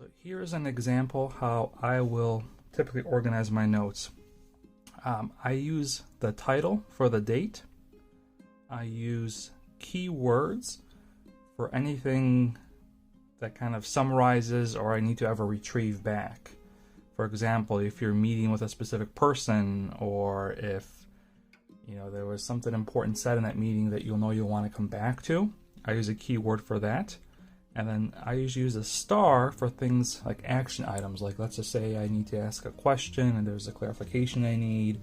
So here's an example how I will typically organize my notes. I use the title for the date. I use keywords for anything that kind of summarizes or I need to ever retrieve back. For example, if you're meeting with a specific person, or if there was something important said in that meeting that you'll want to come back to, I use a keyword for that. And then I usually use a star for things like action items. Like, let's just say I need to ask a question and there's a clarification I need.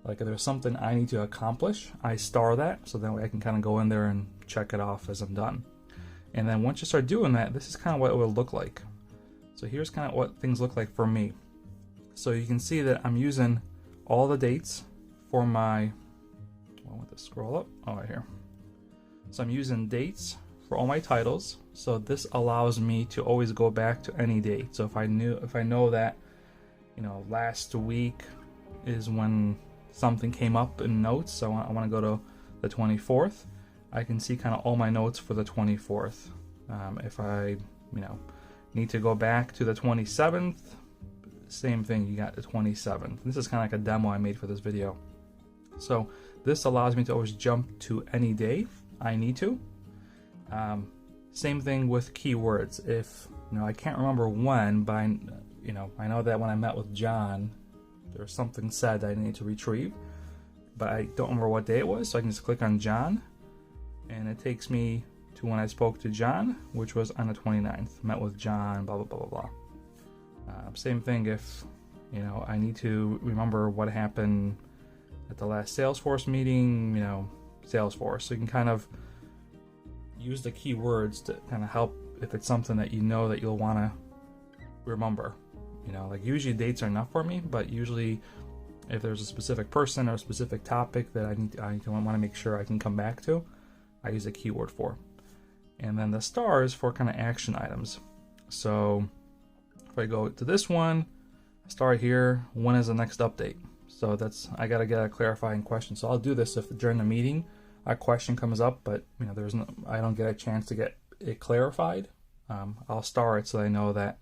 Like, if there's something I need to accomplish, I star that, so that way I can kind of go in there and check it off as I'm done. And then once you start doing that, this is kind of what it will look like. So here's kind of what things look like for me. So you can see that I'm using all the dates for my, I want to scroll up, right here. So I'm using dates for all my titles. So this allows me to always go back to any date. So if I know that, last week is when something came up in notes, so I want to go to the 24th, I can see kind of all my notes for the 24th. If I, need to go back to the 27th, same thing, you got the 27th. This is kind of like a demo I made for this video. So this allows me to always jump to any day I need to. Same thing with keywords. If I can't remember when, but I know that when I met with John, there was something said that I need to retrieve, but I don't remember what day it was, so I can just click on John, and it takes me to when I spoke to John, which was on the 29th. Met with John, blah, blah, blah, blah, blah. Same thing if, I need to remember what happened at the last Salesforce meeting, Salesforce. So you can kind of use the keywords to kind of help if it's something that that you'll want to remember. Like usually dates are enough for me, but usually if there's a specific person or a specific topic that I want to make sure I can come back to, I use a keyword for. And then the star is for kind of action items. So if I go to this one, I start here, when is the next update? So I got to get a clarifying question. So I'll do this if during the meeting a question comes up, but I don't get a chance to get it clarified. I'll star it so I know that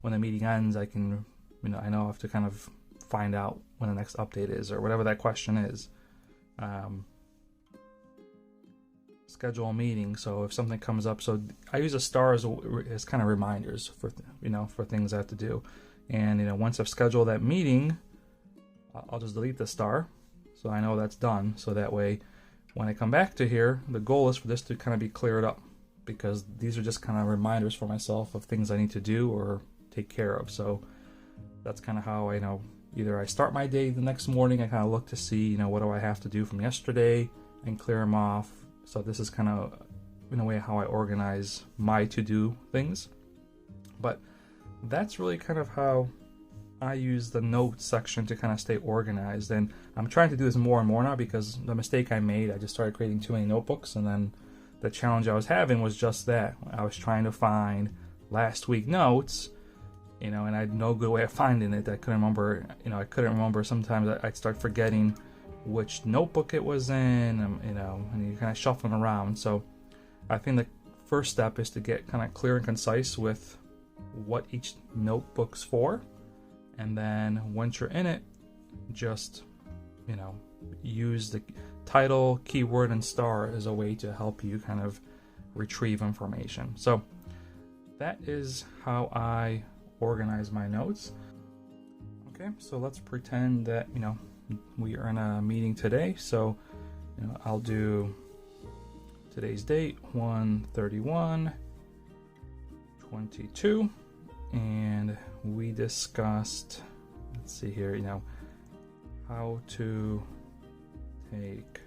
when the meeting ends, I can, I know I have to kind of find out when the next update is or whatever that question is. Schedule a meeting. So if something comes up, so I use a star as kind of reminders for for things I have to do. And once I've scheduled that meeting, I'll just delete the star, so I know that's done. So that way, when I come back to here, the goal is for this to kind of be cleared up, because these are just kind of reminders for myself of things I need to do or take care of. So that's kind of how I know either I start my day the next morning, I kind of look to see, what do I have to do from yesterday and clear them off. So this is kind of, in a way, how I organize my to-do things. But that's really kind of how I use the notes section to kind of stay organized. And I'm trying to do this more and more now, because the mistake I made, I just started creating too many notebooks, and then the challenge I was having was just that. I was trying to find last week notes, and I had no good way of finding it. I couldn't remember. Sometimes I'd start forgetting which notebook it was in, and you kind of shuffling around. So I think the first step is to get kind of clear and concise with what each notebook's for. And then once you're in it, just, use the title, keyword, and star as a way to help you kind of retrieve information. So that is how I organize my notes. Okay, so let's pretend that, we are in a meeting today. So, I'll do today's date, 1/31/22, and we discussed, let's see here, how to take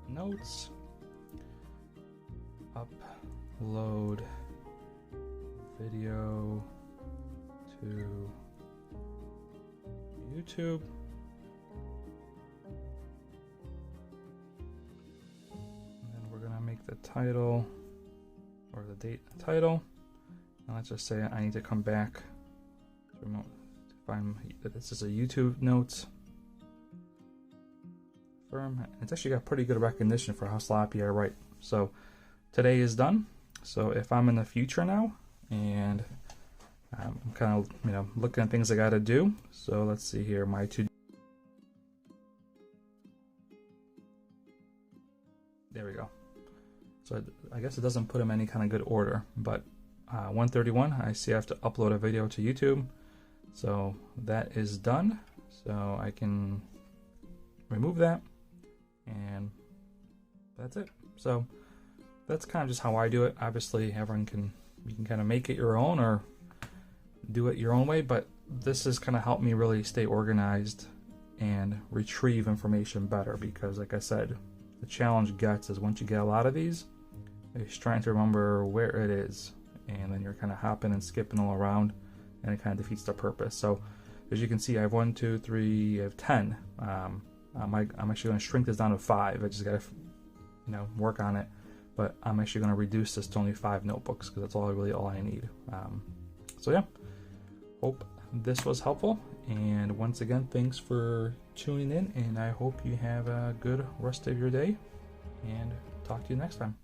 notes, upload video to YouTube, and then we're gonna make the title, or the date title, and let's just say I need to come back to find that this is a YouTube notes firm. It's actually got pretty good recognition for how sloppy I write. So today is done. So if I'm in the future now and I'm kind of, you know, looking at things I got to do. So let's see here, my to. There we go. So I guess it doesn't put them in any kind of good order, but 131, I see I have to upload a video to YouTube. So that is done. So I can remove that, and that's it. So that's kind of just how I do it. Obviously, everyone can, you can kind of make it your own or do it your own way, but this has kind of helped me really stay organized and retrieve information better, because like I said, the challenge gets is once you get a lot of these, it's trying to remember where it is, and then you're kind of hopping and skipping all around, and it kind of defeats the purpose. So as you can see, I have 1, 2, 3, I have 10. I'm actually going to shrink this down to 5. I just got to, you know, work on it, but I'm actually going to reduce this to only 5 notebooks, because that's all I need. So yeah, hope this was helpful, and once again, thanks for tuning in, and I hope you have a good rest of your day, and talk to you next time.